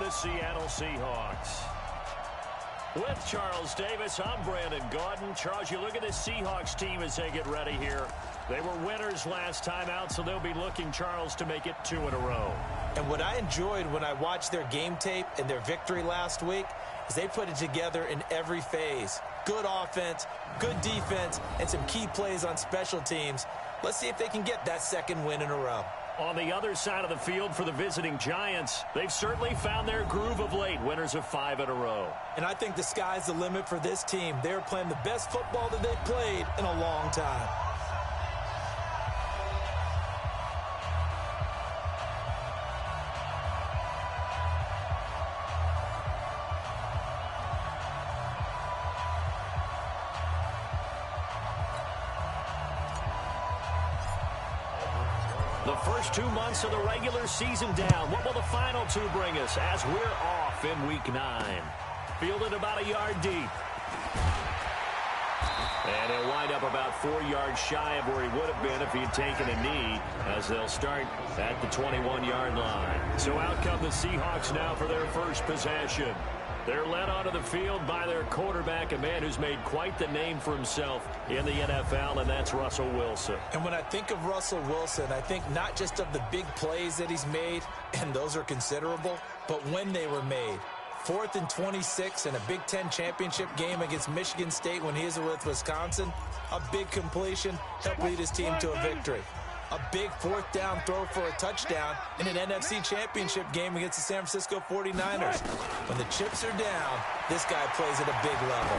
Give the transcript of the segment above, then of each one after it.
the Seattle Seahawks. With Charles Davis, I'm Brandon Gaudin. Charles, you look at this Seahawks team as they get ready here. They were winners last time out, so they'll be looking, Charles, to make it 2 in a row. And what I enjoyed when I watched their game tape and their victory last week is they put it together in every phase. Good offense, good defense, and some key plays on special teams. Let's see if they can get that 2nd win in a row. On the other side of the field for the visiting Giants, they've certainly found their groove of late, winners of 5 in a row. And I think the sky's the limit for this team. They're playing the best football that they've played in a long time. The first 2 months of the regular season down. What will the final 2 bring us as we're off in Week 9? Fielded about a yard deep. And he'll wind up about 4 yards shy of where he would have been if he had taken a knee, as they'll start at the 21-yard line. So out come the Seahawks now for their first possession. They're led onto the field by their quarterback, a man who's made quite the name for himself in the NFL, and that's Russell Wilson. And when I think of Russell Wilson, I think not just of the big plays that he's made, and those are considerable, but when they were made. 4th and 26 in a Big Ten championship game against Michigan State when he was with Wisconsin. A big completion helped lead his team to a victory. A big 4th down throw for a touchdown in an NFC championship game against the San Francisco 49ers. When the chips are down, this guy plays at a big level.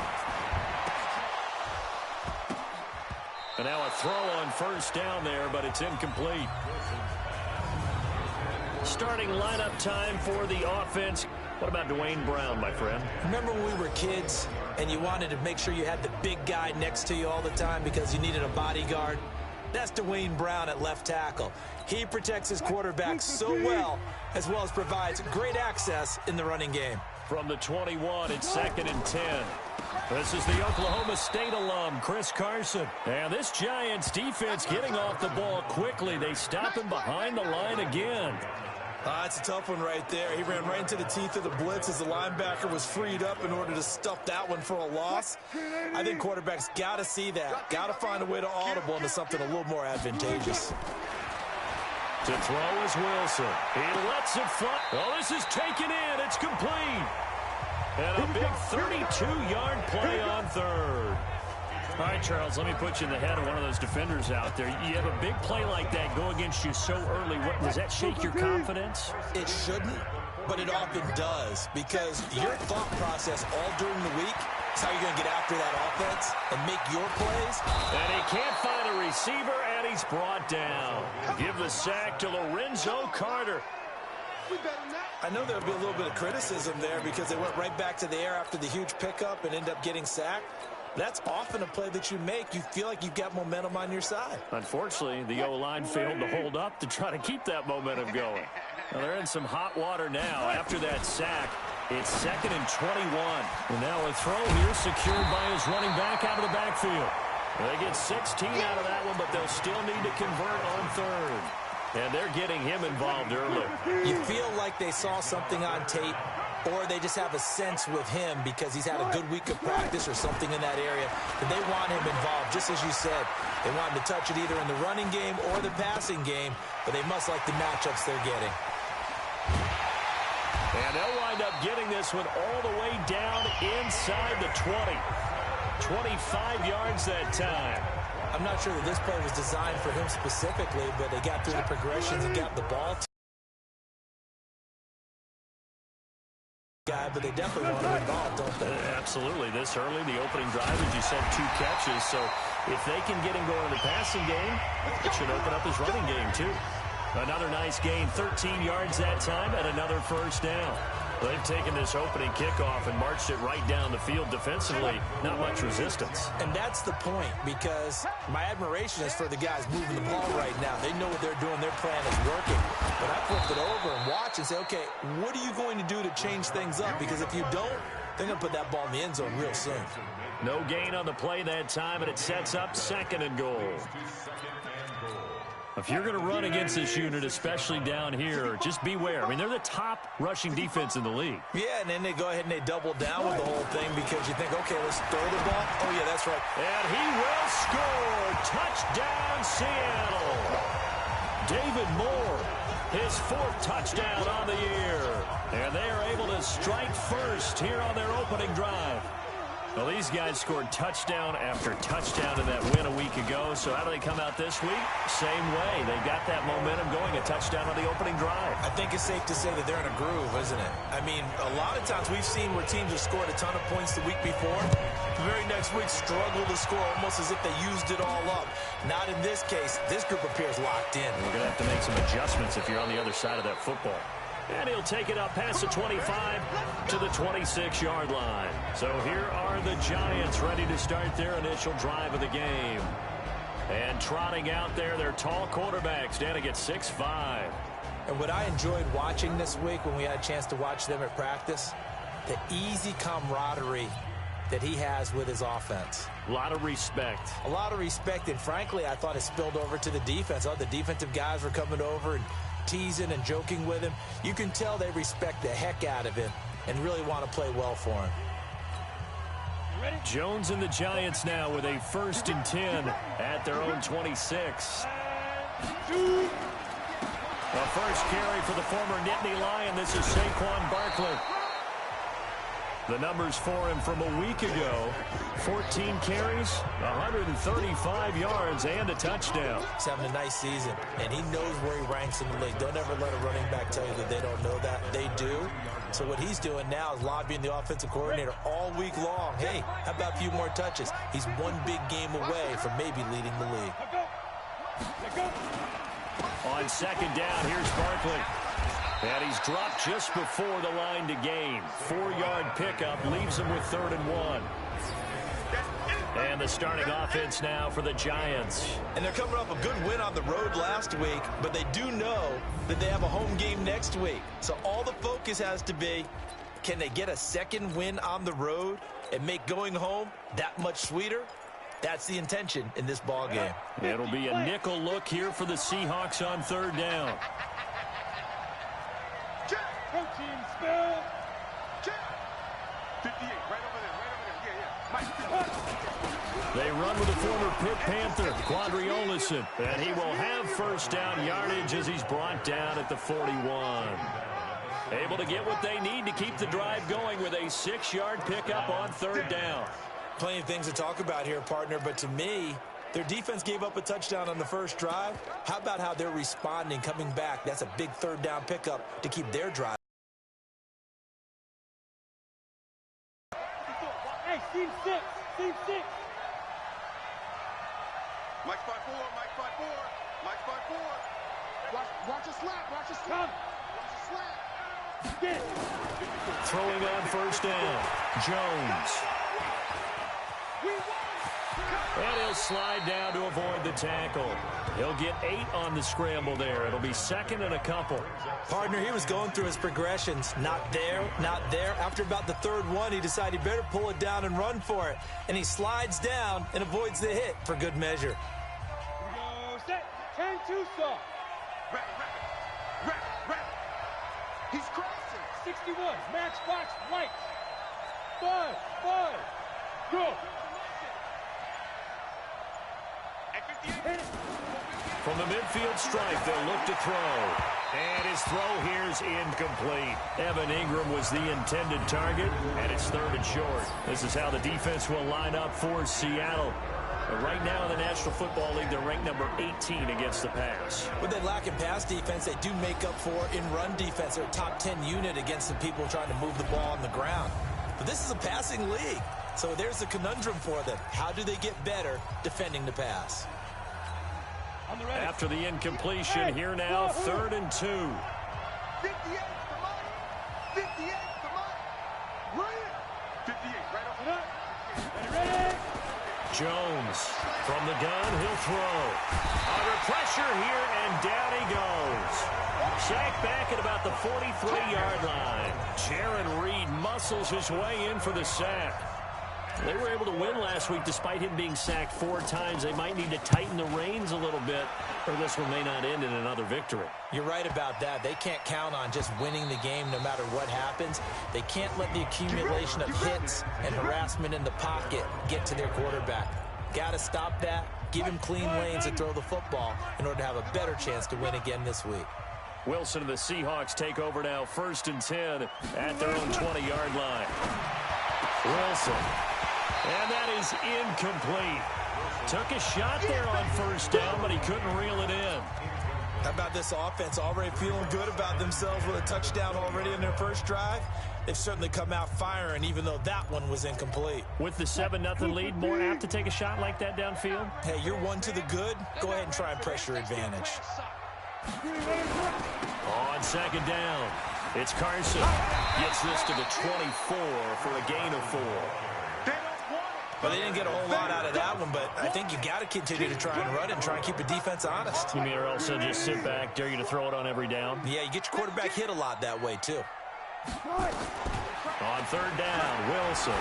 And now a throw on first down there, but it's incomplete. Starting lineup time for the offense. What about Dwayne Brown, my friend? Remember when we were kids and you wanted to make sure you had the big guy next to you all the time because you needed a bodyguard? That's Dwayne Brown at left tackle. He protects his quarterback so well as provides great access in the running game. From the 21, it's 2nd and 10. This is the Oklahoma State alum, Chris Carson. And this Giants defense getting off the ball quickly. They stop him behind the line again. It's a tough one right there. He ran right into the teeth of the blitz as the linebacker was freed up in order to stuff that one for a loss. I think quarterbacks got to see that. Got to find a way to audible into something a little more advantageous. To throw is Wilson. He lets it fly. Oh, this is taken in. It's complete. And a big 32-yard play on 3rd. All right, Charles, let me put you in the head of one of those defenders out there. You have a big play like that go against you so early. Does that shake your confidence? It shouldn't, but it often does, because your thought process all during the week is how you're going to get after that offense and make your plays. And he can't find a receiver, and he's brought down. Give the sack to Lorenzo Carter. I know there'll be a little bit of criticism there because they went right back to the air after the huge pickup and end up getting sacked. That's often a play that you make. You feel like you've got momentum on your side. Unfortunately, the O-line failed to hold up to try to keep that momentum going. Well, they're in some hot water now after that sack. It's 2nd and 21. And now a throw here secured by his running back out of the backfield. They get 16 out of that one, but they'll still need to convert on 3rd. And they're getting him involved early. You feel like they saw something on tape, or they just have a sense with him because he's had a good week of practice or something in that area, that they want him involved, just as you said. They want him to touch it either in the running game or the passing game, but they must like the matchups they're getting. And they'll wind up getting this one all the way down inside the 20. 25 yards that time. I'm not sure that this play was designed for him specifically, but they got through the progressions and got the ball to guy, but they definitely want him involved, don't they? Absolutely. This early, the opening drive, as you said, 2 catches. So if they can get him going in the passing game, it should open up his running game, too. Another nice gain, 13 yards that time, and another first down. They've taken this opening kickoff and marched it right down the field defensively. Not much resistance. And that's the point, because my admiration is for the guys moving the ball right now. They know what they're doing. Their plan is working. But I flip it over and watch and say, okay, what are you going to do to change things up? Because if you don't, they're going to put that ball in the end zone real soon. No gain on the play that time, and it sets up 2nd and goal. If you're going to run against this unit, especially down here, just beware. I mean, they're the top rushing defense in the league. Yeah, and then they go ahead and they double down with the whole thing because you think, okay, let's throw the ball. Oh, yeah, that's right. And he will score. Touchdown, Seattle. David Moore, his 4th touchdown on the year. And they are able to strike first here on their opening drive. Well, these guys scored touchdown after touchdown in that win a week ago. So how do they come out this week? Same way. They got that momentum going, a touchdown on the opening drive. I think it's safe to say that they're in a groove, isn't it? I mean, a lot of times we've seen where teams have scored a ton of points the week before. The very next week struggle to score almost as if they used it all up. Not in this case. This group appears locked in. We're going to have to make some adjustments if you're on the other side of that football. And he'll take it up past the 25 to the 26-yard line. So here are the Giants ready to start their initial drive of the game. And trotting out there, their tall quarterbacks standing at 6'5". And what I enjoyed watching this week when we had a chance to watch them at practice, the easy camaraderie that he has with his offense. A lot of respect. A lot of respect, and frankly, I thought it spilled over to the defense. All the defensive guys were coming over and teasing and joking with him. You can tell they respect the heck out of him and really want to play well for him. Jones and the Giants now with a 1st and 10 at their own 26. The first carry for the former Nittany Lion. This is Saquon Barkley. The numbers for him from a week ago: 14 carries, 135 yards, and a touchdown. He's having a nice season, and he knows where he ranks in the league. Don't ever let a running back tell you that they don't know that. They do. So what he's doing now is lobbying the offensive coordinator all week long. Hey, how about a few more touches? He's one big game away from maybe leading the league. On 2nd down, here's Barkley. And he's dropped just before the line to gain. 4-yard pickup leaves him with 3rd and 1. And the starting offense now for the Giants. And they're coming off a good win on the road last week, but they do know that they have a home game next week. So all the focus has to be, can they get a second win on the road and make going home that much sweeter? That's the intention in this ball game. It'll be a nickel look here for the Seahawks on 3rd down. Protein spill. 58, right over there, yeah. They run with the former Pitt Panther, Quadri Olison, and he will have 1st down yardage as he's brought down at the 41. Able to get what they need to keep the drive going with a 6-yard pickup on 3rd down. Plenty of things to talk about here, partner, but to me, their defense gave up a touchdown on the first drive. How about how they're responding, coming back? That's a big 3rd down pickup to keep their drive. Hey, team 6, team 6. Mike spot 4, Mike spot 4, Mike spot 4. Watch a slap, watch a slap. Watch a slap. Get it. Throwing on 1st down, Jones. And he'll slide down to avoid the tackle. He'll get 8 on the scramble there. It'll be 2nd and a couple. Partner, he was going through his progressions. Not there, not there. After about the 3rd one, he decided he better pull it down and run for it. And he slides down and avoids the hit for good measure. Here we go, set, 10-2 saw. Rap. He's crossing. 61, matchbox, white. 5, go. From the midfield stripe, they'll look to throw. And his throw here's incomplete. Evan Ingram was the intended target, and it's 3rd and short. This is how the defense will line up for Seattle. But right now in the National Football League, they're ranked number 18 against the pass. What they lack in pass defense, they do make up for in run defense. They're a top 10 unit against the people trying to move the ball on the ground. But this is a passing league. So there's a conundrum for them. How do they get better defending the pass? After the incompletion, here now, 3rd and 2. 58 for Mike. 58 for Mike. Ryan. 58 right off the nut. Ready. Jones from the gun, he'll throw. Under pressure here, and down he goes. Sacked back at about the 43-yard line. Jaron Reed muscles his way in for the sack. They were able to win last week despite him being sacked 4 times. They might need to tighten the reins a little bit, or this one may not end in another victory. You're right about that. They can't count on just winning the game no matter what happens. They can't let the accumulation of hits and harassment in the pocket get to their quarterback. Got to stop that. Give him clean lanes to throw the football in order to have a better chance to win again this week. Wilson and the Seahawks take over now, 1st and 10 at their own 20-yard line. Wilson. And that is incomplete. Took a shot there on 1st down, but he couldn't reel it in. How about this offense already feeling good about themselves with a touchdown already in their first drive? They've certainly come out firing, even though that one was incomplete. With the 7-0 lead, more apt to take a shot like that downfield? Hey, you're one to the good. Go ahead and try and press your advantage. On 2nd down, it's Carson. Gets this to the 24 for a gain of 4. Well, they didn't get a whole lot out of that one, but I think you got to continue to try and run it and try and keep the defense honest. You mean, or else they'll just sit back, dare you to throw it on every down? Yeah, you get your quarterback hit a lot that way, too. On 3rd down, Wilson.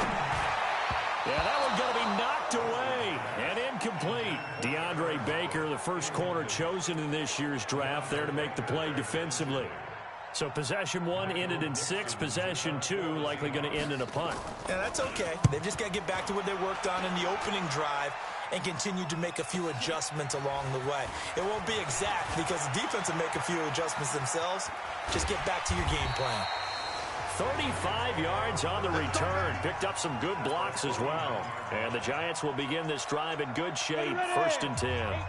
Yeah, that one's going to be knocked away and incomplete. DeAndre Baker, the first corner chosen in this year's draft, there to make the play defensively. So possession 1 ended in 6. Possession 2 likely going to end in a punt. Yeah, that's okay. They've just got to get back to what they worked on in the opening drive and continue to make a few adjustments along the way. It won't be exact because the defense will make a few adjustments themselves. Just get back to your game plan. 35 yards on the return. Picked up some good blocks as well. And the Giants will begin this drive in good shape. 1st and 10.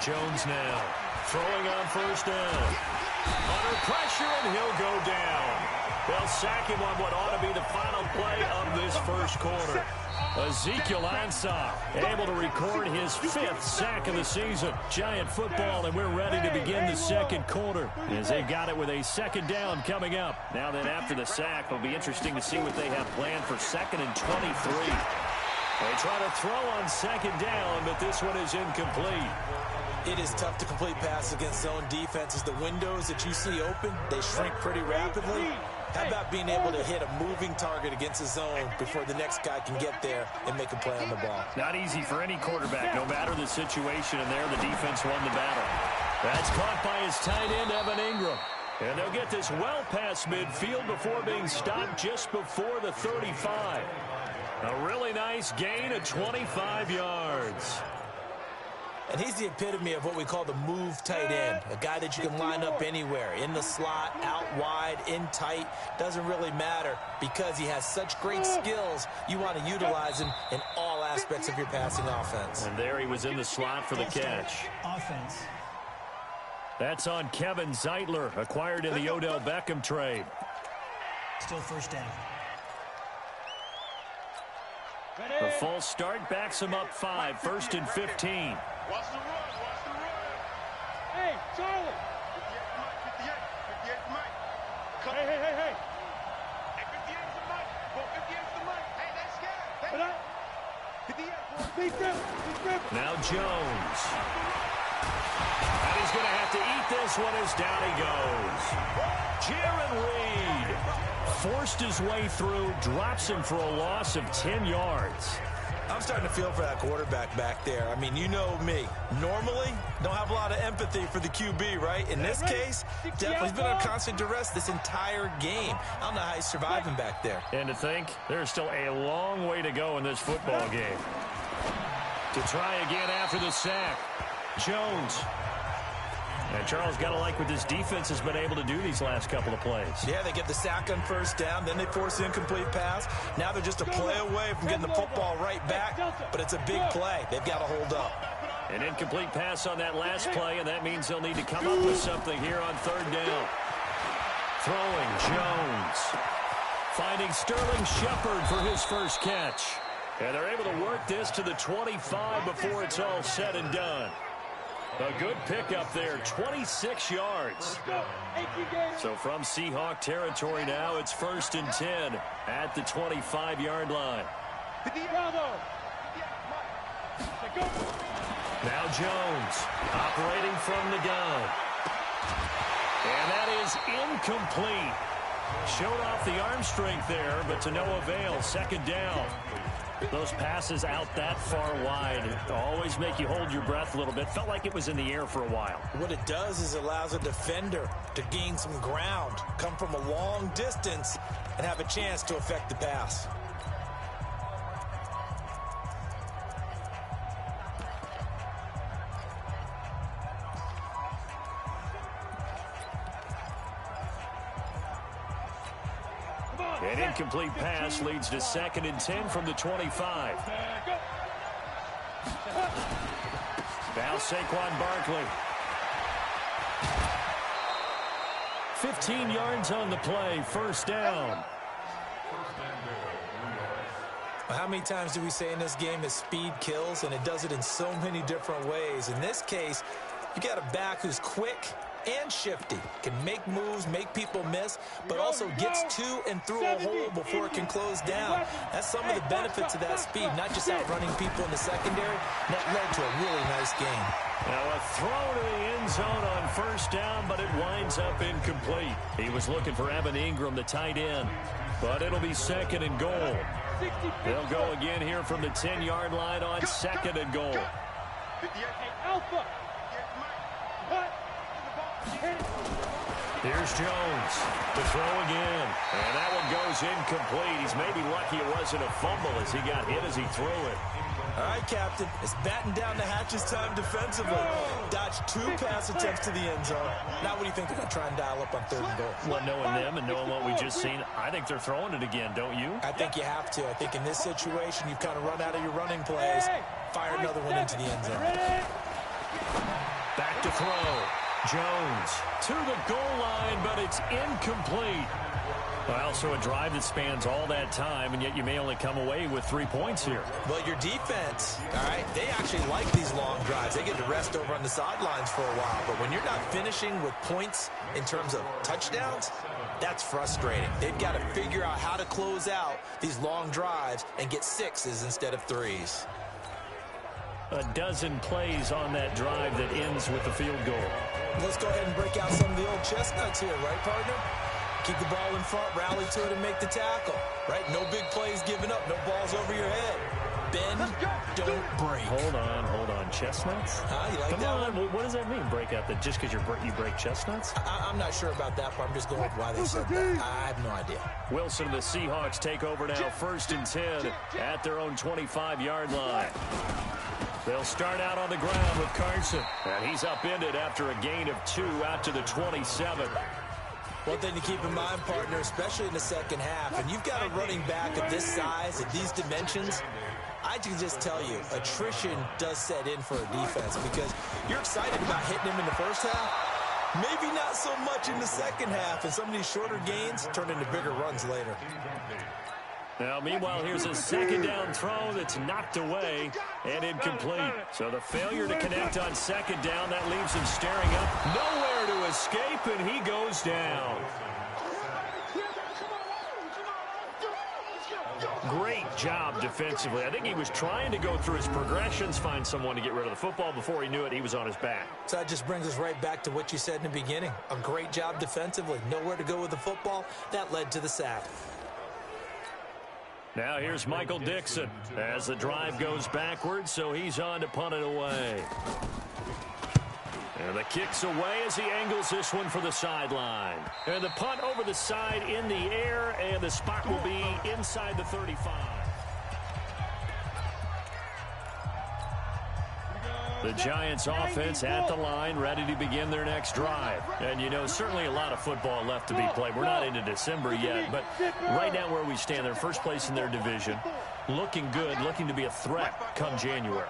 Jones now throwing on 1st down. Under pressure, and he'll go down. They'll sack him on what ought to be the final play of this first quarter. Ezekiel Ansah able to record his 5th sack of the season. Giant football, and we're ready to begin the second quarter as they've got it with a 2nd down coming up. Now then, after the sack, it'll be interesting to see what they have planned for 2nd and 23. They try to throw on 2nd down, but this one is incomplete. It is tough to complete passes against zone defenses. The windows that you see open, they shrink pretty rapidly. How about being able to hit a moving target against a zone before the next guy can get there and make a play on the ball? Not easy for any quarterback, no matter the situation, and there the defense won the battle. That's caught by his tight end, Evan Ingram. And they'll get this well past midfield before being stopped just before the 35. A really nice gain of 25 yards. And he's the epitome of what we call the move tight end, a guy that you can line up anywhere, in the slot, out wide, in tight, doesn't really matter because he has such great skills. You want to utilize him in all aspects of your passing offense. And there he was in the slot for the catch. Offense. That's on Kevin Zeitler, acquired in the Odell Beckham trade. Still 1st down. The false start backs him up 5, 1st and 15. Watch the run, watch the run. Hey, Charlie. 58 Mike. Hey. Hey, 58's the Mike. 58's the Mike. Hey, that's good. 58. Now Jones. And he's going to have to eat this one as down he goes. Jaron Reed forced his way through, drops him for a loss of 10 yards. I'm starting to feel for that quarterback back there. I mean, you know me. Normally, don't have a lot of empathy for the QB, right? In this case, definitely been on constant duress this entire game. I don't know how he's surviving back there. And to think, there's still a long way to go in this football game. To try again after the sack, Jones. And Charles, got to like what this defense has been able to do these last couple of plays. Yeah, they get the sack on 1st down, then they force the incomplete pass. Now they're just a play away from getting the football right back, but it's a big play. They've got to hold up. An incomplete pass on that last play, and that means they'll need to come up with something here on 3rd down. Throwing, Jones. Finding Sterling Shepard for his first catch. And they're able to work this to the 25 before it's all said and done. A good pickup there, 26 yards. So from Seahawk territory now, it's 1st and 10 at the 25-yard line. Now Jones operating from the gun. And that is incomplete. Showed off the arm strength there, but to no avail. Second down. Those passes out that far wide always make you hold your breath a little bit. Felt like it was in the air for a while. What it does is allows a defender to gain some ground, come from a long distance, and have a chance to affect the pass. An incomplete pass leads to 2nd and 10 from the 25. Now Saquon Barkley. 15 yards on the play, first down. How many times do we say in this game that speed kills, and it does it in so many different ways? In this case, you got a back who's quick and shifty, can make moves, make people miss, but also gets to and through a hole before it can close down. That's some of the benefits of that speed, not just outrunning people in the secondary. That led to a really nice game. Now a throw to the end zone on first down, but it winds up incomplete. He was looking for Evan Ingram, the tight end, but it'll be 2nd and goal. They'll go again here from the 10-yard line on 2nd and goal. Here's Jones to throw again. And that one goes incomplete. He's maybe lucky it wasn't a fumble as he got hit as he threw it. All right, Captain. It's batten down the hatches time defensively. Dodged 2 pass attempts to the end zone. Now what do you think they're going to try and dial up on 3rd and goal? Well, knowing them and knowing what we just seen, I think they're throwing it again, don't you? I think you have to. I think in this situation, you've kind of run out of your running plays. Fire another one into the end zone. Back to throw. Jones to the goal line, but it's incomplete. Well, so a drive that spans all that time, and yet you may only come away with 3 points here. Well, your defense, all right, they actually like these long drives. They get to rest over on the sidelines for a while. But when you're not finishing with points in terms of touchdowns, that's frustrating. They've got to figure out how to close out these long drives and get 6s instead of 3s. A dozen plays on that drive that ends with the field goal. Let's go ahead and break out some of the old chestnuts here, right, partner? Keep the ball in front, rally to it, and make the tackle, right? No big plays given up, no balls over your head. Bend, don't break. Hold on. Chestnuts? You like Come that on. one? What does that mean, break out? That just because you break chestnuts? I'm not sure about that, but I'm just going with why they said that. I have no idea. Wilson and the Seahawks take over now, 1st and 10 at their own 25-yard line. They'll start out on the ground with Carson. And he's upended after a gain of 2 out to the 27. One thing to keep in mind, partner, especially in the second half, and you've got a running back of this size, at these dimensions, I can just tell you, attrition does set in for a defense because you're excited about hitting him in the first half. Maybe not so much in the second half, and some of these shorter gains turn into bigger runs later. Now, meanwhile, here's a 2nd down throw that's knocked away and incomplete. So the failure to connect on 2nd down, that leaves him staring up. Nowhere to escape, and he goes down. Great job defensively. I think he was trying to go through his progressions, find someone to get rid of the football. Before he knew it, he was on his back. So that just brings us right back to what you said in the beginning. A great job defensively. Nowhere to go with the football. That led to the sack. Now here's Michael Dixon as the drive goes backwards, so he's on to punt it away. And the kick's away as he angles this one for the sideline. And the punt over the side in the air, and the spot will be inside the 35. The Giants offense at the line, ready to begin their next drive. And, you know, certainly a lot of football left to be played. We're not into December yet, but right now where we stand, they're first place in their division. Looking good, looking to be a threat come January.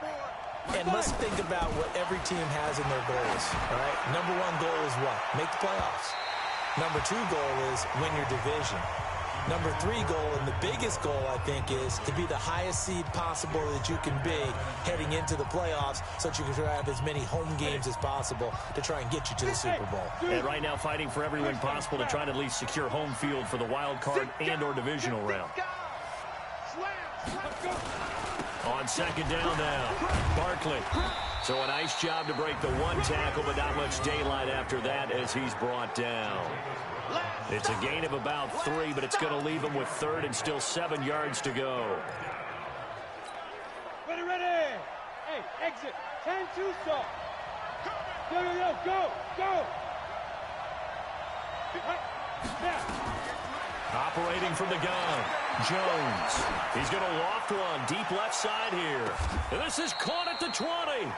And let's think about what every team has in their goals, all right? Number 1 goal is what? Make the playoffs. Number 2 goal is win your division. Number 3 goal, and the biggest goal, I think, is to be the highest seed possible that you can be heading into the playoffs so that you can have as many home games as possible to try and get you to the Super Bowl. And right now fighting for every win possible to try to at least secure home field for the wild card and or divisional round. On second down now, Barkley. So a nice job to break the one tackle, but not much daylight after that as he's brought down. It's a gain of about 3, but it's going to leave him with 3rd and still 7 yards to go. Ready, ready. Hey, exit. 10-2 stop. Go. Operating from the gun, Jones. He's going to loft one deep left side here. And this is caught at the 20.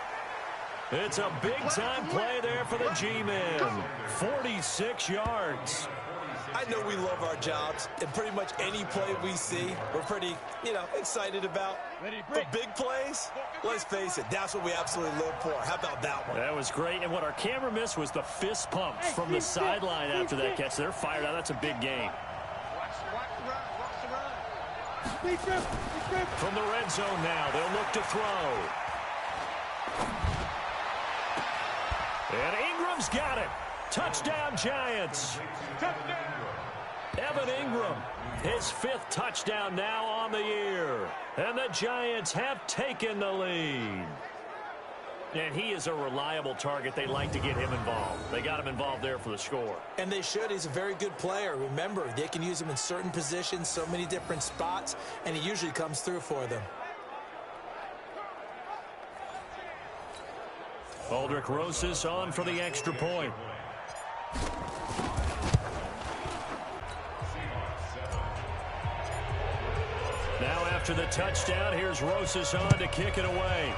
It's a big-time play there for the G-men. 46 yards. I know we love our jobs, and pretty much any play we see, we're pretty, excited about. But big plays, let's face it, that's what we absolutely live for. How about that one? That was great, and what our camera missed was the fist pumps from the sideline after that catch. They're fired out. That's a big game. From the red zone now, they'll look to throw. And Ingram's got it. Touchdown, Giants. Evan Ingram, his 5th touchdown now on the year. And the Giants have taken the lead. And he is a reliable target. They like to get him involved. They got him involved there for the score. And they should. He's a very good player. Remember, they can use him in certain positions, so many different spots, and he usually comes through for them. Aldrich Rosas on for the extra point. Now after the touchdown, here's Rosas on to kick it away.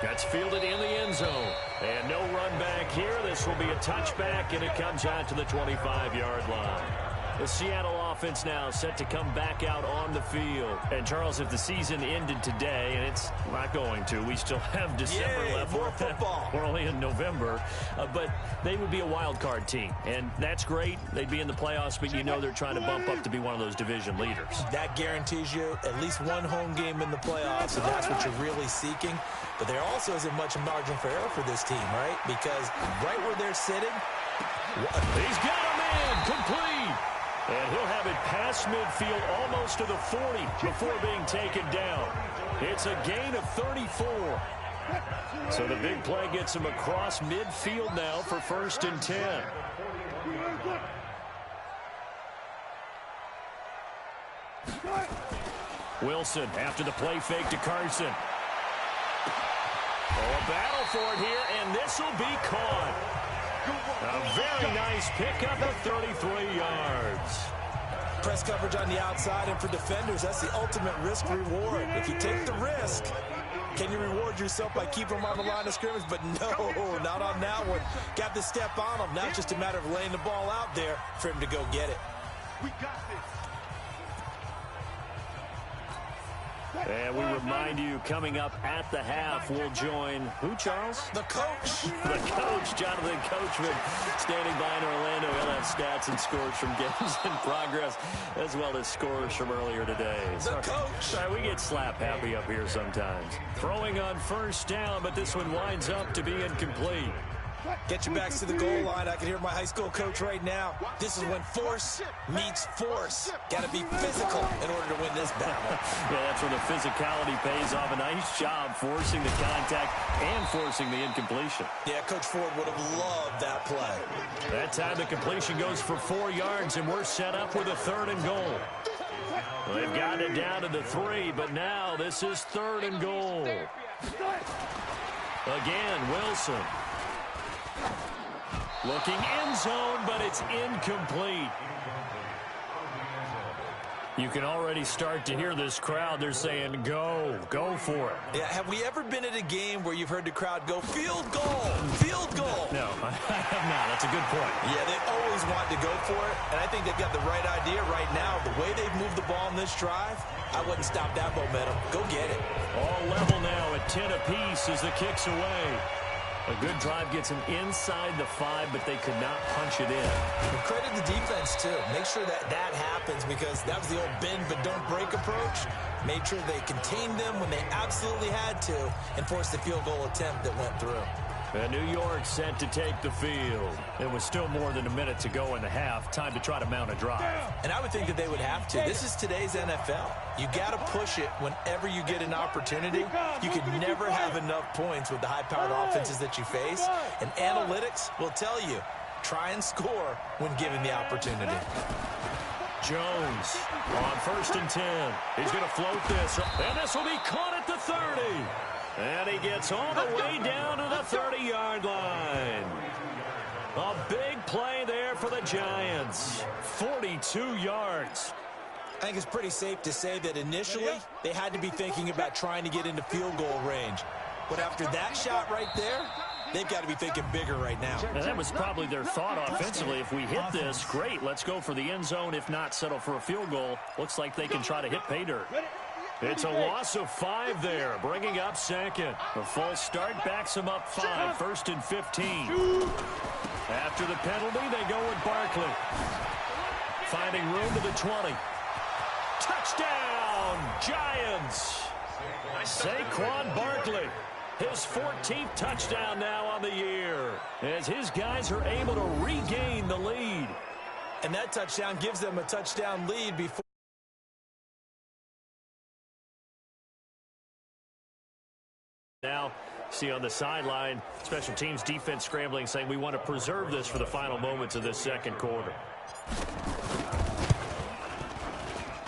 That's fielded in the end zone. And no run back here. This will be a touchback, and it comes out to the 25-yard line. The Seattle offense now set to come back out on the field. And, Charles, if the season ended today, and it's not going to, we still have December left. More football. We're only in November. But they would be a wild card team. And that's great. They'd be in the playoffs, but they're trying to bump up to be one of those division leaders. That guarantees you at least one home game in the playoffs, and that's what you're really seeking. But there also isn't much margin for error for this team, right? Because right where they're sitting, he's got him in, complete. And he'll have it past midfield almost to the 40 before being taken down. It's a gain of 34. So the big play gets him across midfield now for 1st and 10. Wilson after the play fake to Carson. Oh, a battle for it here, and this will be caught. A very nice pickup of 33 yards. Press coverage on the outside, and for defenders, that's the ultimate risk-reward. If you take the risk, can you reward yourself by keeping them on the line of scrimmage? But no, not on that one. Got the step on him. Now it's just a matter of laying the ball out there for him to go get it. We got this. And we remind you, coming up at the half, we'll join who, Charles? The coach. The coach, Jonathan Coachman, standing by in Orlando. He'll have stats and scores from games in progress, as well as scores from earlier today. The coach. Sorry, we get slap happy up here sometimes. Throwing on 1st down, but this one winds up to be incomplete. Get your backs to the goal line. I can hear my high school coach right now. This is when force meets force. Got to be physical in order to win this battle. Yeah, that's where the physicality pays off. A nice job forcing the contact and forcing the incompletion. Yeah, Coach Ford would have loved that play. That time the completion goes for 4 yards, and we're set up with a 3rd and goal. Well, they've gotten it down to the 3, but now this is 3rd and goal. Again, Wilson. Looking end zone, but it's incomplete. You can already start to hear this crowd. They're saying, go for it. Yeah, have we ever been at a game where you've heard the crowd go, field goal, field goal? No, I have not. That's a good point. Yeah, they always want to go for it, and I think they've got the right idea right now. The way they've moved the ball in this drive, I wouldn't stop that momentum. Go get it. All level now at 10 apiece as the kick's away. A good drive gets them inside the 5, but they could not punch it in. And credit the defense, too. Make sure that happens, because that was the old bend but don't break approach. Made sure they contained them when they absolutely had to and forced the field goal attempt that went through. And New York set to take the field. It was still more than a minute to go in the half. Time to try to mount a drive. And I would think that they would have to. This is today's NFL. You got to push it whenever you get an opportunity. You can never have enough points with the high-powered offenses that you face. And analytics will tell you, try and score when given the opportunity. Jones on 1st and 10. He's going to float this. And this will be caught at the 30. And he gets all the way down to the 30-yard line. A big play there for the Giants. 42 yards. I think it's pretty safe to say that initially they had to be thinking about trying to get into field goal range. But after that shot right there, they've got to be thinking bigger right now. And that was probably their thought offensively. If we hit this, great, let's go for the end zone. If not, settle for a field goal. Looks like they can try to hit pay dirt. It's a loss of 5 there, bringing up second. The false start backs him up 5, 1st and 15. After the penalty, they go with Barkley. Finding room to the 20. Touchdown, Giants! Saquon Barkley. His 14th touchdown now on the year, as his guys are able to regain the lead. And that touchdown gives them a touchdown lead before. Now, see on the sideline, special teams defense scrambling, saying we want to preserve this for the final moments of this second quarter.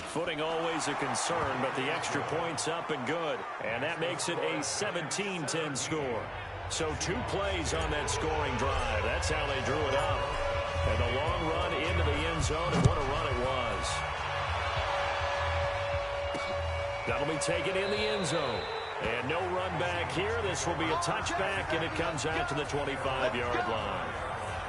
Footing always a concern, but the extra point's up and good. And that makes it a 17-10 score. So 2 plays on that scoring drive. That's how they drew it up. And the long run into the end zone, and what a run it was. That'll be taken in the end zone. And no run back here. This will be a touchback, and it comes out to the 25-yard line.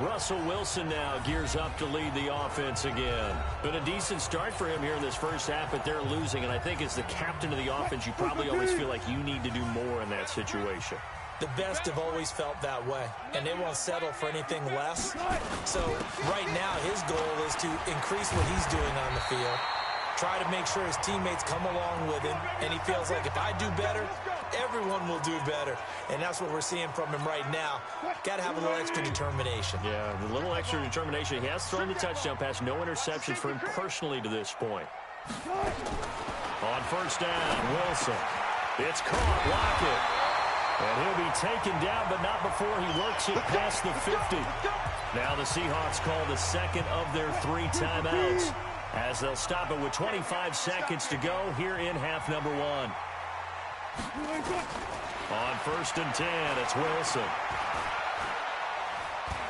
Russell Wilson now gears up to lead the offense again. Been a decent start for him here in this first half, but they're losing. And I think as the captain of the offense, you probably always feel like you need to do more in that situation. The best have always felt that way, and they won't settle for anything less. So right now his goal is to increase what he's doing on the field, try to make sure his teammates come along with him, and he feels like if I do better, everyone will do better. And that's what we're seeing from him right now. Got to have a little extra determination. Yeah, a little extra determination. He has thrown the touchdown pass, no interceptions for him personally to this point. On 1st down, Wilson. It's caught, Lockett. And he'll be taken down, but not before he works it past the 50. Now the Seahawks call the second of their 3 timeouts, as they'll stop it with 25 seconds to go here in half number 1. On 1st and 10, it's Wilson.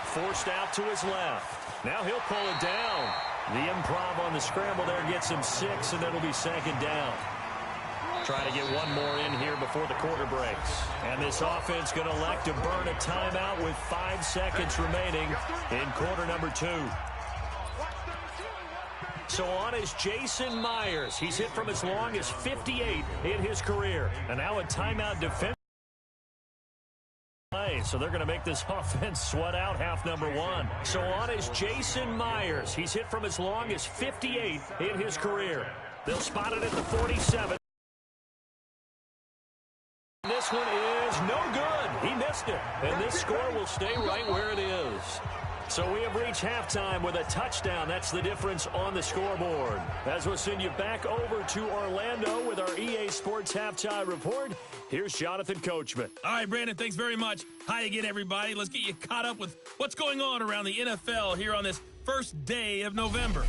Forced out to his left. Now he'll pull it down. The improv on the scramble there gets him 6, and it'll be 2nd down. Trying to get one more in here before the quarter breaks. And this offense going to elect to burn a timeout with 5 seconds remaining in quarter number 2. So on is Jason Myers. He's hit from as long as 58 in his career. And now a timeout defense. So they're going to make this offense sweat out half number 1. So on is Jason Myers. He's hit from as long as 58 in his career. They'll spot it at the 47. This one is no good. He missed it. And this score will stay right where it is. So we have reached halftime with a touchdown. That's the difference on the scoreboard. As we'll send you back over to Orlando with our EA Sports Halftime Report, here's Jonathan Coachman. All right, Brandon, thanks very much. Hi again, everybody. Let's get you caught up with what's going on around the NFL here on this first day of November.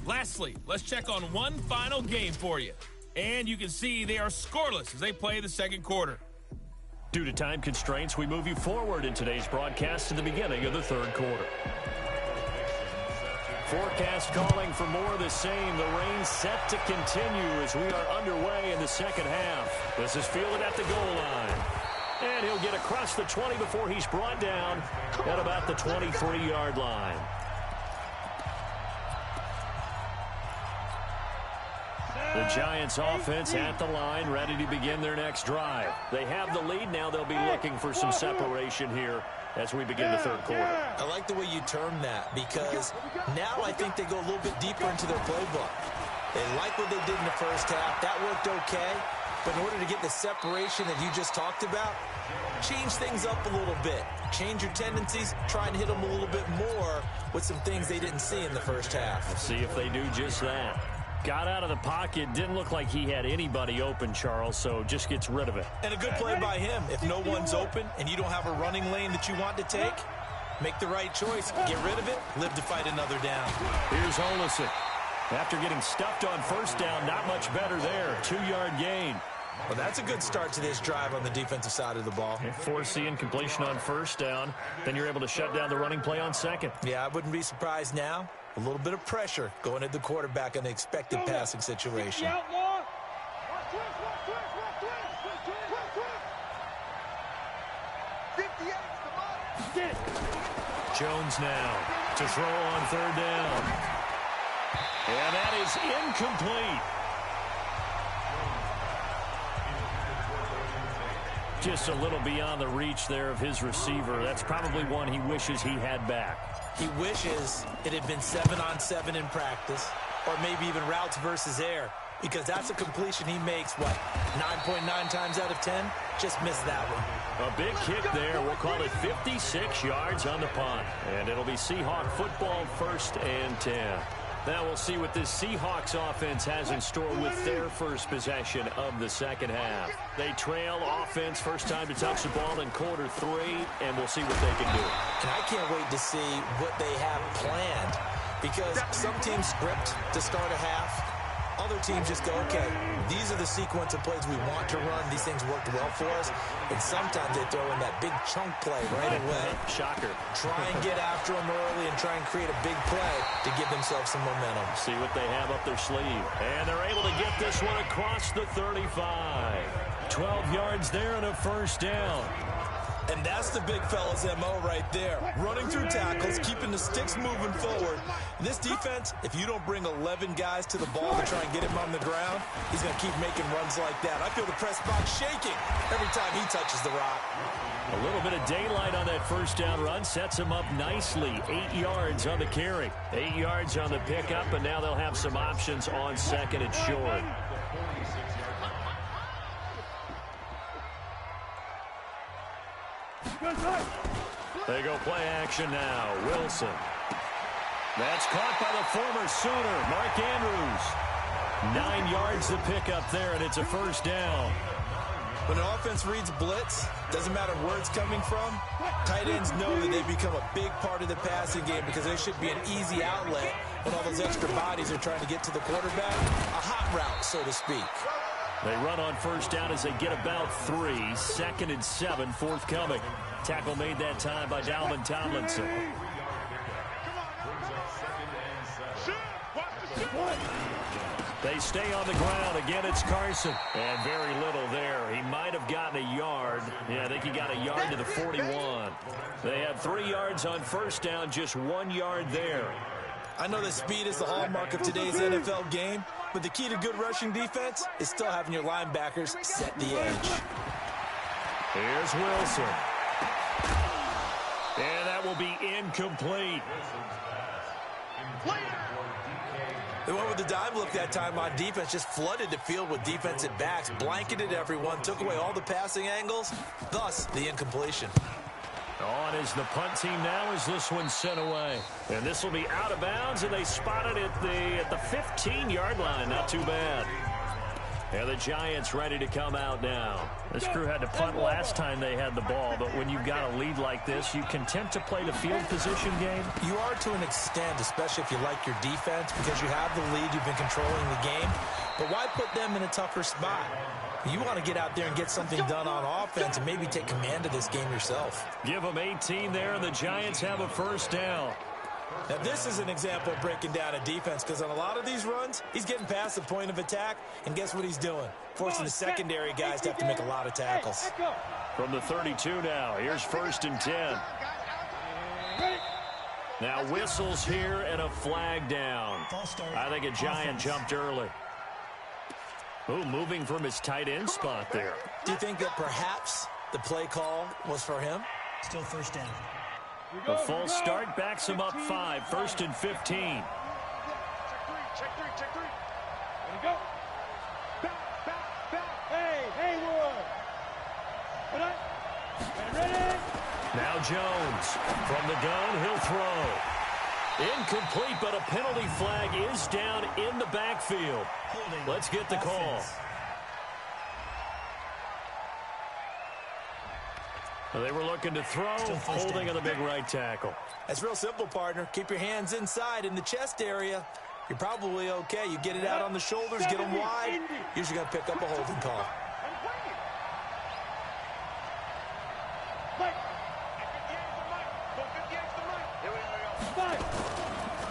Lastly, let's check on one final game for you. And you can see they are scoreless as they play the second quarter. Due to time constraints, we move you forward in today's broadcast to the beginning of the third quarter. Forecast calling for more of the same. The rain set to continue as we are underway in the second half. This is fielded at the goal line. And he'll get across the 20 before he's brought down at about the 23-yard line. The Giants offense at the line, ready to begin their next drive. They have the lead. Now they'll be looking for some separation here as we begin the third quarter. I like the way you term that, because now I think they go a little bit deeper into their playbook. They like what they did in the first half. That worked okay. But in order to get the separation that you just talked about, change things up a little bit. Change your tendencies. Try and hit them a little bit more with some things they didn't see in the first half. We'll see if they do just that. Got out of the pocket. Didn't look like he had anybody open, Charles, so just gets rid of it. And a good play by him. If no one's open and you don't have a running lane that you want to take, make the right choice. Get rid of it. Live to fight another down. Here's Olesen. After getting stuffed on first down, not much better there. 2-yard gain. Well, that's a good start to this drive on the defensive side of the ball. Force the incompletion on first down. Then you're able to shut down the running play on second. Yeah, I wouldn't be surprised now. A little bit of pressure going at the quarterback in the expected passing situation. Jones now to throw on third down. And that is incomplete. Just a little beyond the reach there of his receiver. That's probably one he wishes he had back. He wishes it had been 7-on-7 in practice, or maybe even routes versus air, because that's a completion he makes, what, 9.9 times out of 10? Just missed that one. A big kick there. We'll call it 56 yards on the punt. And it'll be Seahawk football, 1st and 10. Now we'll see what this Seahawks offense has in store with their first possession of the second half. They trail offense, first time to touch the ball in quarter 3, and we'll see what they can do. And I can't wait to see what they have planned, because some teams script to start a half. Other teams just go, okay, these are the sequence of plays we want to run. These things worked well for us. And sometimes they throw in that big chunk play right away. Shocker. Try and get after them early and try and create a big play to give themselves some momentum. See what they have up their sleeve. And they're able to get this one across the 35. 12 yards there and a first down. And that's the big fella's MO right there. Running through tackles, keeping the sticks moving forward. This defense, if you don't bring 11 guys to the ball to try and get him on the ground, he's going to keep making runs like that. I feel the press box shaking every time he touches the rock. A little bit of daylight on that first down run sets him up nicely. 8 yards on the carry. 8 yards on the pickup, and now they'll have some options on second and short. They go play action now. Wilson. That's caught by the former Sooner, Mark Andrews. 9 yards to pick up there, and it's a first down. When an offense reads blitz, doesn't matter where it's coming from, tight ends know that they become a big part of the passing game, because there should be an easy outlet when all those extra bodies are trying to get to the quarterback. A hot route, so to speak. They run on first down as they get about 3. 2nd and 7 forthcoming. Tackle made that time by Dalvin Tomlinson. They stay on the ground. Again, it's Carson. And very little there. He might have gotten a yard. Yeah, I think he got a yard to the 41. They had 3 yards on first down, just 1 yard there. I know that speed is the hallmark of today's NFL game, but the key to good rushing defense is still having your linebackers set the edge. Here's Wilson. And that will be incomplete. They went with the dive look that time on defense, just flooded the field with defensive backs, blanketed everyone, took away all the passing angles, thus the incompletion. On is the punt team now as this one's sent away. And this will be out of bounds, and they spot it at the 15-yard line. Not too bad. And the Giants ready to come out now. This crew had to punt last time they had the ball, but when you've got a lead like this, you content to play the field position game? You are to an extent, especially if you like your defense, because you have the lead, you've been controlling the game. But why put them in a tougher spot? You want to get out there and get something done on offense and maybe take command of this game yourself. Give them 18 there, and the Giants have a first down. Now, this is an example of breaking down a defense, because on a lot of these runs, he's getting past the point of attack, and guess what he's doing? Forcing the secondary guys to have to make a lot of tackles. From the 32 now, here's 1st and 10. Now whistles here and a flag down. I think a Giant jumped early. Ooh, moving from his tight end spot there. Do you think that perhaps the play call was for him? Still first down. The false start backs him up 5, 1st and 15. Check three. There we go. Back. Hey, Wood. Ready? Now Jones. From the gun, he'll throw. Incomplete, but a penalty flag is down in the backfield. Holding. Let's get the call. Offense. Well, they were looking to throw, holding on the big right tackle. That's real simple, partner. Keep your hands inside in the chest area. You're probably okay. You get it out on the shoulders, get them wide. Usually going to pick up a holding call.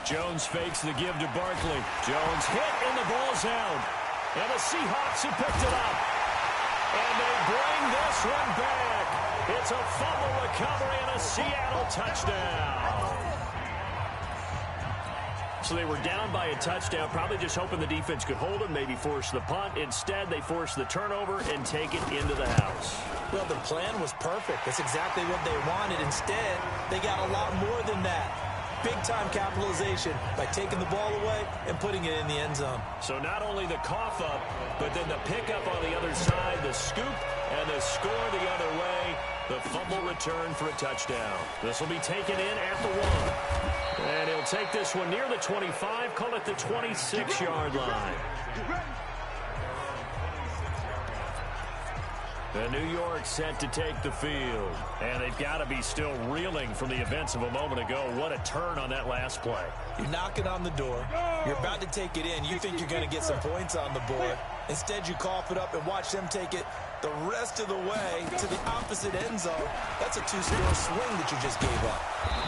Jones fakes the give to Barkley. Jones hit and the ball's out. And the Seahawks have picked it up. And they bring this one back. It's a fumble recovery and a Seattle touchdown. So they were down by a touchdown, probably just hoping the defense could hold them, maybe force the punt. Instead, they forced the turnover and take it into the house. Well, the plan was perfect. That's exactly what they wanted. Instead, they got a lot more than that. Big-time capitalization by taking the ball away and putting it in the end zone. So not only the cough up, but then the pickup on the other side, the scoop, and the score the other way. The fumble return for a touchdown. This will be taken in at the 1. And he'll take this one near the 25, call it the 26-yard line. The New York set to take the field. And they've got to be still reeling from the events of a moment ago. What a turn on that last play. You're knocking on the door. You're about to take it in. You think you're going to get some points on the board. Instead, you cough it up and watch them take it the rest of the way to the opposite end zone. That's a 2-score swing that you just gave up.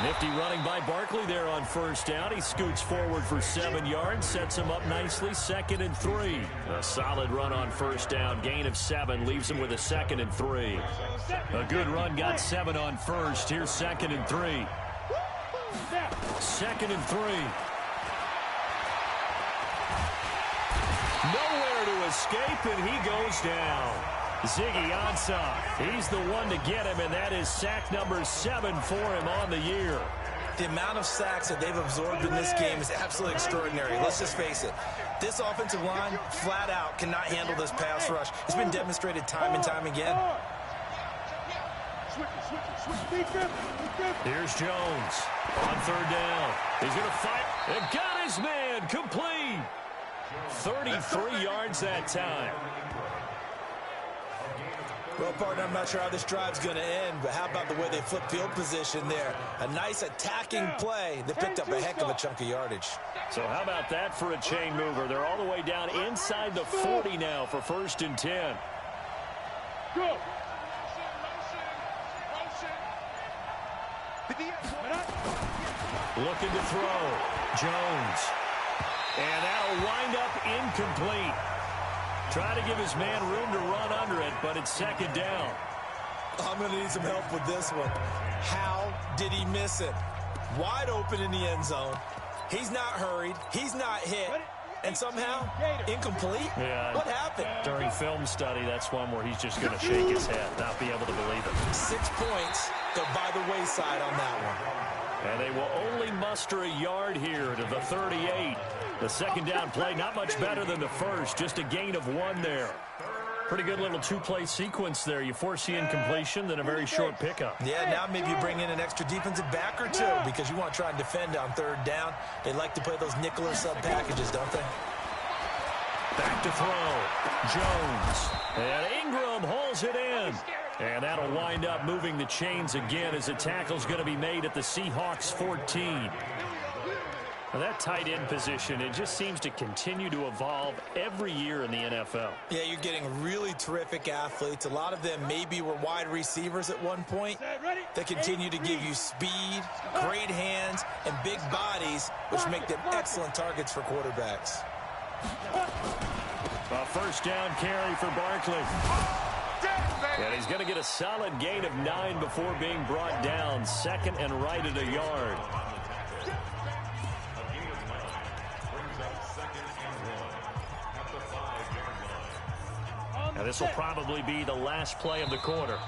Nifty running by Barkley there on first down. He scoots forward for 7 yards, sets him up nicely, 2nd and 3. A solid run on first down, gain of 7, leaves him with a 2nd and 3. A good run, got 7 on first. Here's 2nd and 3. 2nd and 3. Nowhere to escape, and he goes down. Ziggy Ansah, he's the one to get him, and that is sack number 7 for him on the year. The amount of sacks that they've absorbed in this game is absolutely extraordinary. Let's just face it. This offensive line, flat out, cannot handle this pass rush. It's been demonstrated time and time again. Here's Jones on 3rd down. He's going to fight and got his man complete. 33 yards that time. Well, partner, I'm not sure how this drive's going to end, but how about the way they flip field position there? A nice attacking play. They picked up a heck of a chunk of yardage. So how about that for a chain mover? They're all the way down inside the 40 now for 1st and 10. Go. Looking to throw. Jones. And that'll wind up incomplete. Try to give his man room to run under it, but it's 2nd down. I'm going to need some help with this one. How did he miss it? Wide open in the end zone. He's not hurried. He's not hit. And somehow, incomplete? Yeah. What happened? During film study, that's one where he's just going to shake his head, not be able to believe it. 6 points go by the wayside on that one. And they will only muster a yard here to the 38. The 2nd down play, not much better than the first, just a gain of 1 there. Pretty good little 2-play sequence there. You force the incompletion, then a very short pickup. Yeah, now maybe you bring in an extra defensive back or 2 because you want to try and defend on 3rd down. They like to play those nickel or sub packages, don't they? Back to throw. Jones. And Ingram hauls it in. And that'll wind up moving the chains again as a tackle's going to be made at the Seahawks 14. Now that tight end position, it just seems to continue to evolve every year in the NFL. Yeah, you're getting really terrific athletes. A lot of them maybe were wide receivers at one point. They continue to give you speed, great hands, and big bodies, which make them excellent targets for quarterbacks. A 1st down carry for Barkley. And he's going to get a solid gain of 9 before being brought down. 2nd and right at a yard. And this will probably be the last play of the quarter.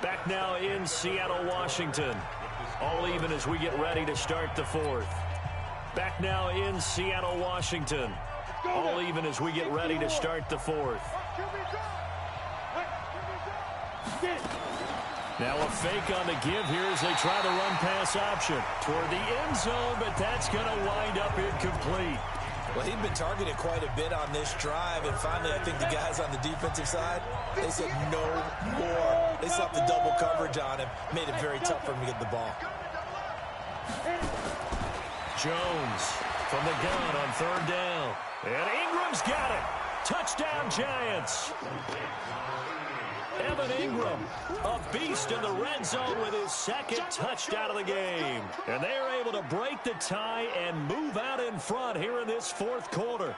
Back now in Seattle, Washington. All even as we get ready to start the fourth. Back now in Seattle, Washington. All even as we get ready to start the fourth. Now a fake on the give here as they try the run-pass option toward the end zone, but that's going to wind up incomplete. Well, he'd been targeted quite a bit on this drive, and finally I think the guys on the defensive side, they said no more. They slapped the double coverage on him, made it very tough for him to get the ball. Jones from the gun on third down. And Ingram's got it. Touchdown, Giants. Evan Ingram, a beast in the red zone with his second touchdown of the game. And they are able to break the tie and move out in front here in this fourth quarter.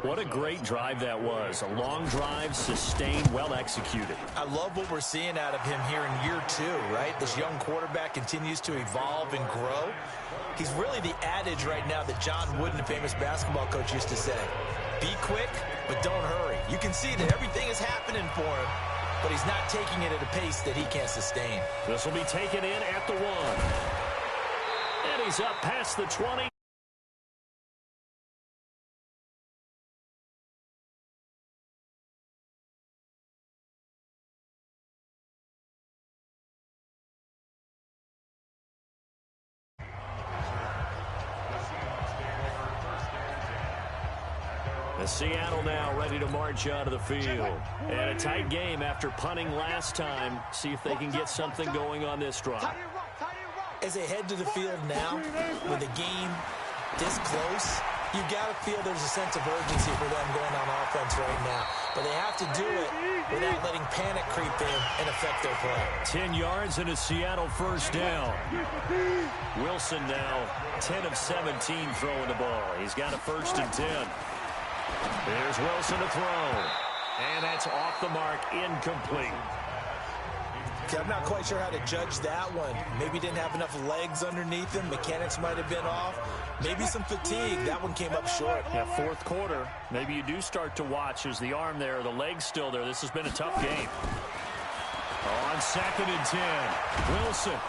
What a great drive that was. A long drive, sustained, well executed. I love what we're seeing out of him here in year two, right? This young quarterback continues to evolve and grow. He's really the adage right now that John Wooden, the famous basketball coach, used to say. Be quick, but don't hurry. You can see that everything is happening for him, but he's not taking it at a pace that he can't sustain. This will be taken in at the 1. And he's up past the 20. Seattle now ready to march out of the field. And a tight game after punting last time. See if they can get something going on this drive. As they head to the field now, with the game this close, you've got to feel there's a sense of urgency for them going on offense right now. But they have to do it without letting panic creep in and affect their play. 10 yards and a Seattle first down. Wilson now 10 of 17 throwing the ball. He's got a 1st and 10. There's Wilson to throw. And that's off the mark, incomplete. Okay, I'm not quite sure how to judge that one. Maybe didn't have enough legs underneath him. Mechanics might have been off. Maybe some fatigue. That one came up short. Yeah, fourth quarter. Maybe you do start to watch as the arm there, the leg's still there. This has been a tough game. On 2nd and 10. Wilson.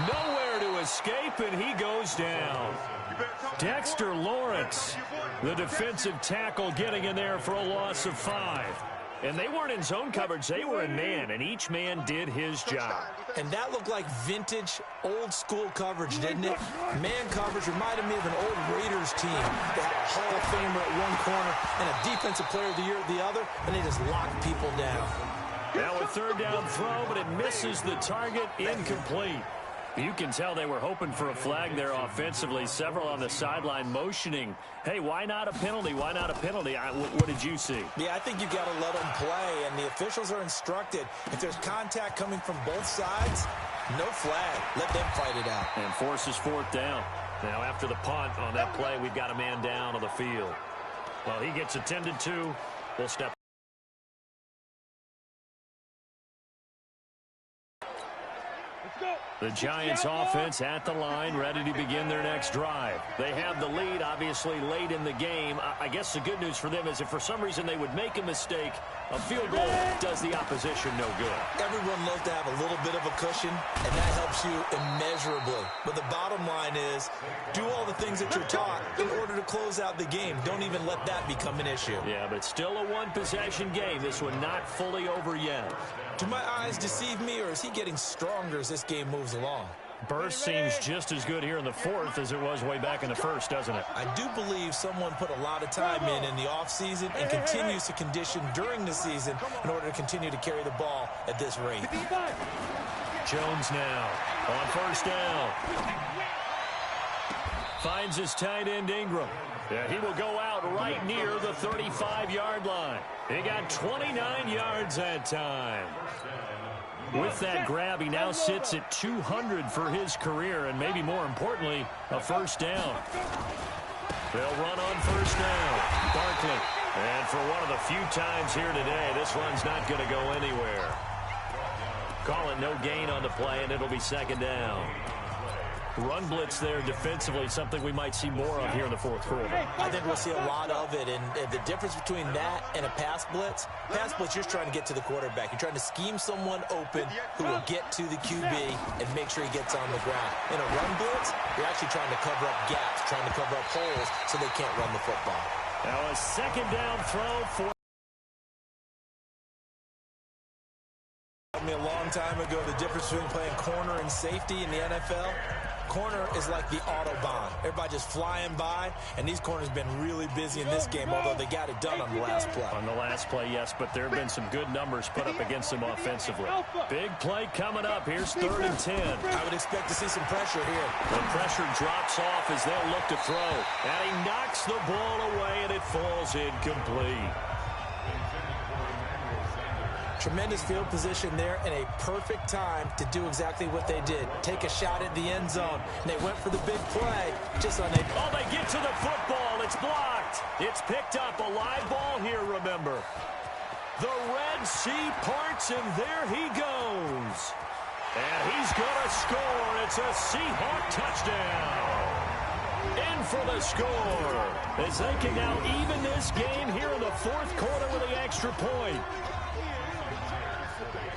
Nowhere to escape, and he goes down. Dexter Lawrence, the defensive tackle, getting in there for a loss of 5. And they weren't in zone coverage. They were in man, and each man did his job. And that looked like vintage, old-school coverage, didn't it? Man coverage reminded me of an old Raiders team. They had a Hall of Famer at one corner and a Defensive Player of the Year at the other, and they just locked people down. Now a 3rd down throw, but it misses the target, incomplete. You can tell they were hoping for a flag there offensively. Several on the sideline motioning. Hey, why not a penalty? Why not a penalty? What did you see? Yeah, I think you've got to let them play, and the officials are instructed. If there's contact coming from both sides, no flag. Let them fight it out. And forces 4th down. Now after the punt on that play, we've got a man down on the field. Well, he gets attended to. We'll step. The Giants offense at the line, ready to begin their next drive. They have the lead, obviously, late in the game. I guess the good news for them is if for some reason they would make a mistake, a field goal does the opposition no good. Everyone loves to have a little bit of a cushion, and that helps you immeasurably. But the bottom line is, do all the things that you're taught in order to close out the game. Don't even let that become an issue. Yeah, but still a one-possession game. This one not fully over yet. Do my eyes deceive me, or is he getting stronger as this game moves along? Burst seems just as good here in the fourth as it was way back in the first, doesn't it? I do believe someone put a lot of time in the offseason and continues to condition during the season in order to continue to carry the ball at this rate. Jones now on 1st down. Finds his tight end Ingram. Yeah, he will go out right near the 35-yard line. He got 29 yards that time. With that grab, he now sits at 200 for his career, and maybe more importantly, a 1st down. They'll run on 1st down. Barkley. And for one of the few times here today, this run's not going to go anywhere. Call it no gain on the play, and it'll be 2nd down. Run blitz there defensively, something we might see more of here in the fourth quarter. I think we'll see a lot of it, and the difference between that and a pass blitz, you're just trying to get to the quarterback. You're trying to scheme someone open who will get to the QB and make sure he gets on the ground. In a run blitz, you're actually trying to cover up gaps, trying to cover up holes so they can't run the football. Now a second down throw for... A long time ago, the difference between playing corner and safety in the NFL. Corner is like the Autobahn. Everybody just flying by, and these corners have been really busy in this game, although they got it done on the last play. On the last play, yes, but there have been some good numbers put up against them offensively. Big play coming up. Here's 3rd and 10. I would expect to see some pressure here. The pressure drops off as they'll look to throw. And he knocks the ball away, and it falls incomplete. Tremendous field position there and a perfect time to do exactly what they did. Take a shot at the end zone. And they went for the big play. Oh, they get to the football. It's blocked. It's picked up. A live ball here, remember. The Red Sea parts, and there he goes. And he's going to score. It's a Seahawk touchdown. In for the score. As they can now even this game here in the fourth quarter with the extra point.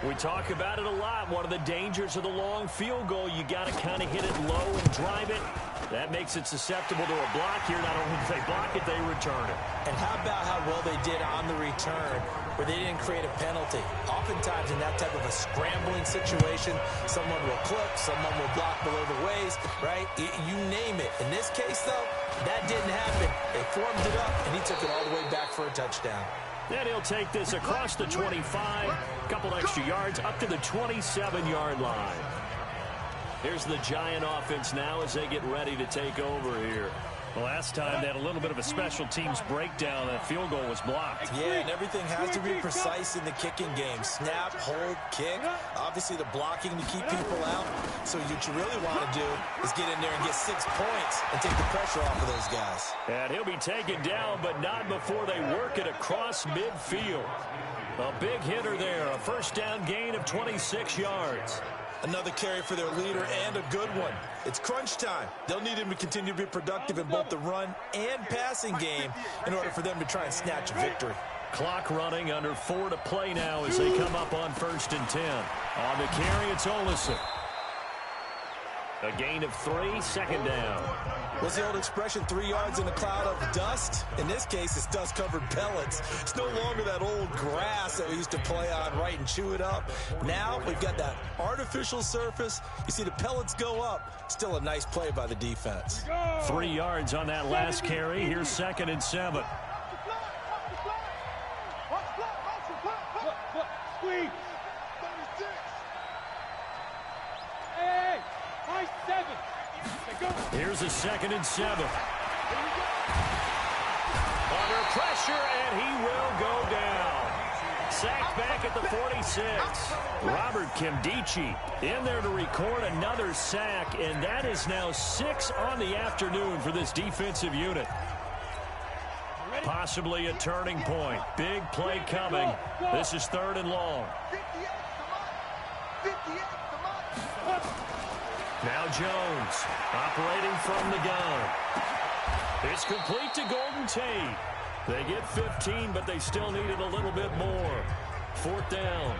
We talk about it a lot. One of the dangers of the long field goal, you got to kind of hit it low and drive it. That makes it susceptible to a block here. Not only do they block it, they return it. And how about how well they did on the return where they didn't create a penalty? Oftentimes in that type of a scrambling situation, someone will clip, someone will block below the waist, right? You name it. In this case, though, that didn't happen. They formed it up, and he took it all the way back for a touchdown. Then he'll take this across the 25, a couple extra yards, up to the 27-yard line. Here's the Giant offense now as they get ready to take over here. The last time they had a little bit of a special teams breakdown. That field goal was blocked. Yeah, and everything has to be precise in the kicking game. Snap, hold, kick. Obviously, the blocking to keep people out. So what you really want to do is get in there and get 6 points and take the pressure off of those guys. And he'll be taken down, but not before they work it across midfield. A big hitter there. A first down gain of 26 yards. Another carry for their leader and a good one. It's crunch time. They'll need him to continue to be productive in both the run and passing game in order for them to try and snatch a victory. Clock running, under 4 to play now as they come up on 1st and 10. On the carry, it's Olsen. A gain of 3, 2nd down. What's the old expression, 3 yards in a cloud of dust? In this case, it's dust-covered pellets. It's no longer that old grass that we used to play on, right, and chew it up. Now we've got that artificial surface. You see the pellets go up. Still a nice play by the defense. 3 yards on that last carry. Here's 2nd and 7. Squeeze. 36. Hey, nice 7. Here's a 2nd and 7. Under pressure, and he will go down. Sacked back at the 46. Robert Kimdichie in there to record another sack, and that is now 6 on the afternoon for this defensive unit. Possibly a turning point. Big play coming. This is 3rd and long. 58 to Mike. Now Jones operating from the gun. It's complete to Golden Tate. They get 15, but they still needed a little bit more. 4th down.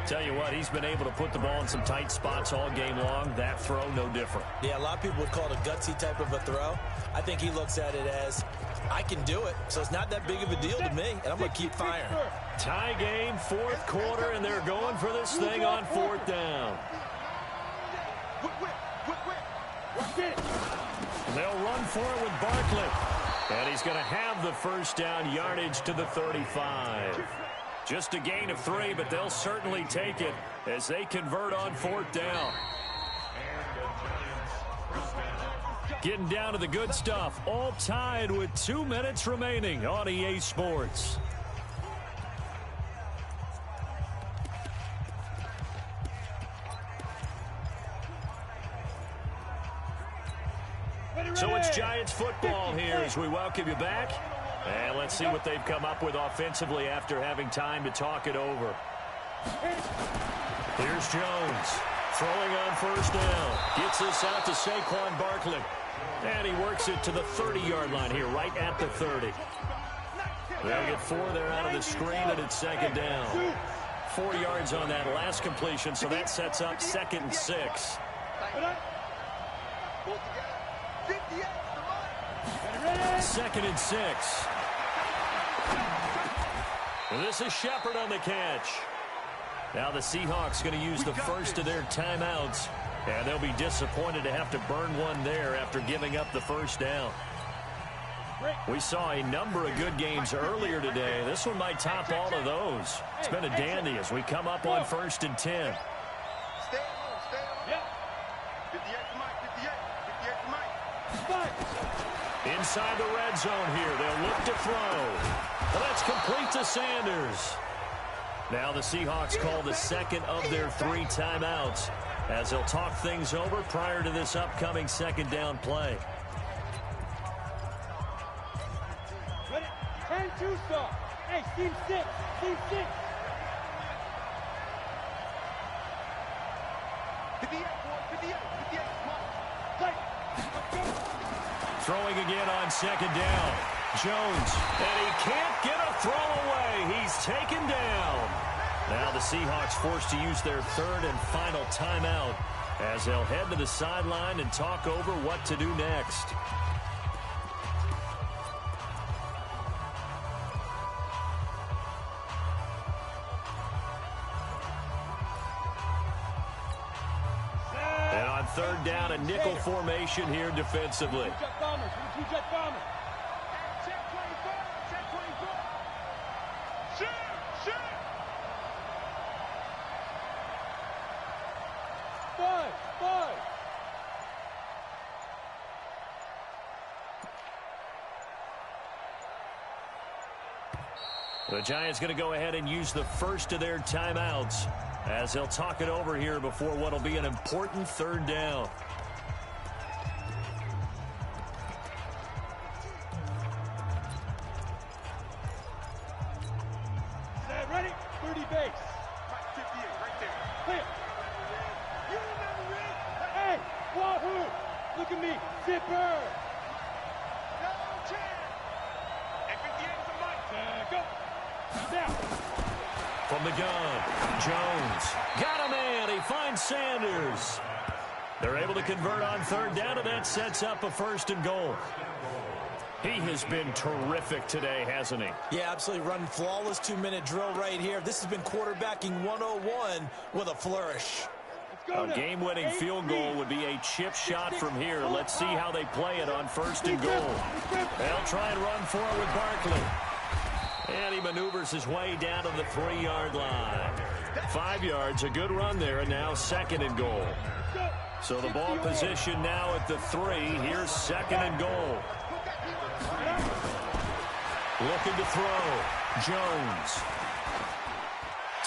Tell you what, he's been able to put the ball in some tight spots all game long. That throw, no different. Yeah, a lot of people would call it a gutsy type of a throw. I think he looks at it as, I can do it, so it's not that big of a deal to me, and I'm going to keep firing. Tie game, 4th quarter, and they're going for this thing on 4th down. They'll run for it with Barkley. And he's going to have the first down, yardage to the 35. Just a gain of 3, but they'll certainly take it as they convert on 4th down. Getting down to the good stuff, all tied with 2 minutes remaining on EA Sports. So it's Giants football here as we welcome you back. And let's see what they've come up with offensively after having time to talk it over. Here's Jones. Throwing on first down. Gets this out to Saquon Barkley. And he works it to the 30-yard line here, right at the 30. They'll get 4 there out of the screen, and it's second down. 4 yards on that last completion, so that sets up 2nd and 6. Second and 6. And this is Shepard on the catch. Now the Seahawks going to use the first of their timeouts, and they'll be disappointed to have to burn one there after giving up the first down. We saw a number of good games earlier today. This one might top all of those. It's been a dandy as we come up on 1st and 10. Stay alone, stay alone. 58 to Mike, 58 to Mike. Inside the red zone here. They'll look to throw. Well, that's complete to Sanders. Now the Seahawks call the second of their 3 timeouts as they'll talk things over prior to this upcoming 2nd down play. 10-2 stop. Hey, team 6. Team 6. 58, 58, Mike. Throwing again on 2nd down. Jones, and he can't get a throw away. He's taken down. Now the Seahawks forced to use their 3rd and final timeout as they'll head to the sideline and talk over what to do next. And on 3rd down, a nickel formation here defensively. Jet bombers. Jet bombers. Check 24, check 24. Shoot, shoot. 5. The Giants going to go ahead and use the first of their timeouts as they'll talk it over here before what will be an important 3rd down. Ready? 30 base. Mike, 58, right there. Clear. You remember it? Hey, Wahoo! Look at me. Zipper. No chance. And 58 is a Mike. Go. Now. From the gun, Jones got a man. He finds Sanders. They're able to convert on 3rd down, and that sets up a 1st and goal. He has been terrific today, hasn't he? Yeah, absolutely running flawless 2-minute drill right here. This has been quarterbacking 101 with a flourish. A game-winning field goal would be a chip shot from here. Let's see how they play it on 1st and goal. They'll try and run for it with Barkley. And he maneuvers his way down to the 3-yard line. 5 yards, a good run there, and now 2nd and goal. So the ball position now at the 3. Here's 2nd and goal. Looking to throw. Jones.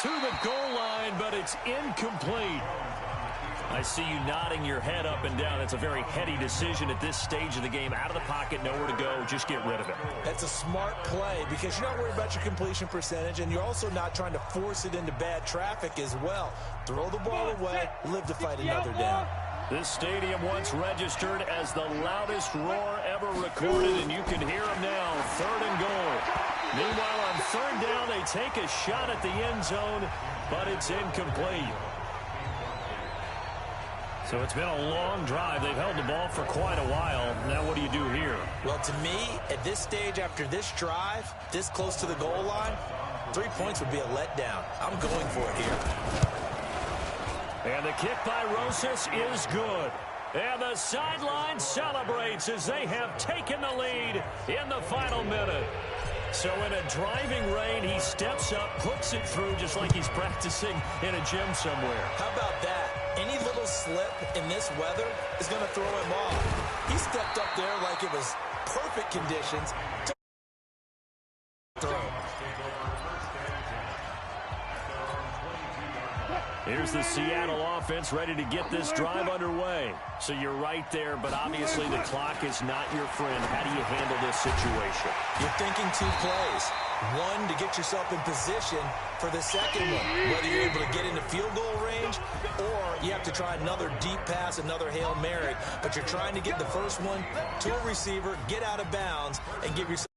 To the goal line, but it's incomplete. I see you nodding your head up and down. That's a very heady decision at this stage of the game. Out of the pocket, nowhere to go. Just get rid of it. That's a smart play because you're not worried about your completion percentage, and you're also not trying to force it into bad traffic as well. Throw the ball away, live to fight another down. This stadium once registered as the loudest roar ever recorded, and you can hear them now. 3rd and goal. Meanwhile, on 3rd down, they take a shot at the end zone, but it's incomplete. So it's been a long drive. They've held the ball for quite a while. Now what do you do here? Well, to me, at this stage after this drive, this close to the goal line, 3 points would be a letdown. I'm going for it here. And the kick by Rosas is good. And the sideline celebrates as they have taken the lead in the final minute. So in a driving rain, he steps up, puts it through just like he's practicing in a gym somewhere. How about that? Any little slip in this weather is going to throw him off. He stepped up there like it was perfect conditions to throw. Here's the Seattle offense ready to get this drive underway. So you're right there, but obviously the clock is not your friend. How do you handle this situation? You're thinking 2 plays. One, to get yourself in position for the second one, whether you're able to get into field goal range or you have to try another deep pass, another Hail Mary. But you're trying to get the first one to a receiver, get out of bounds, and give yourself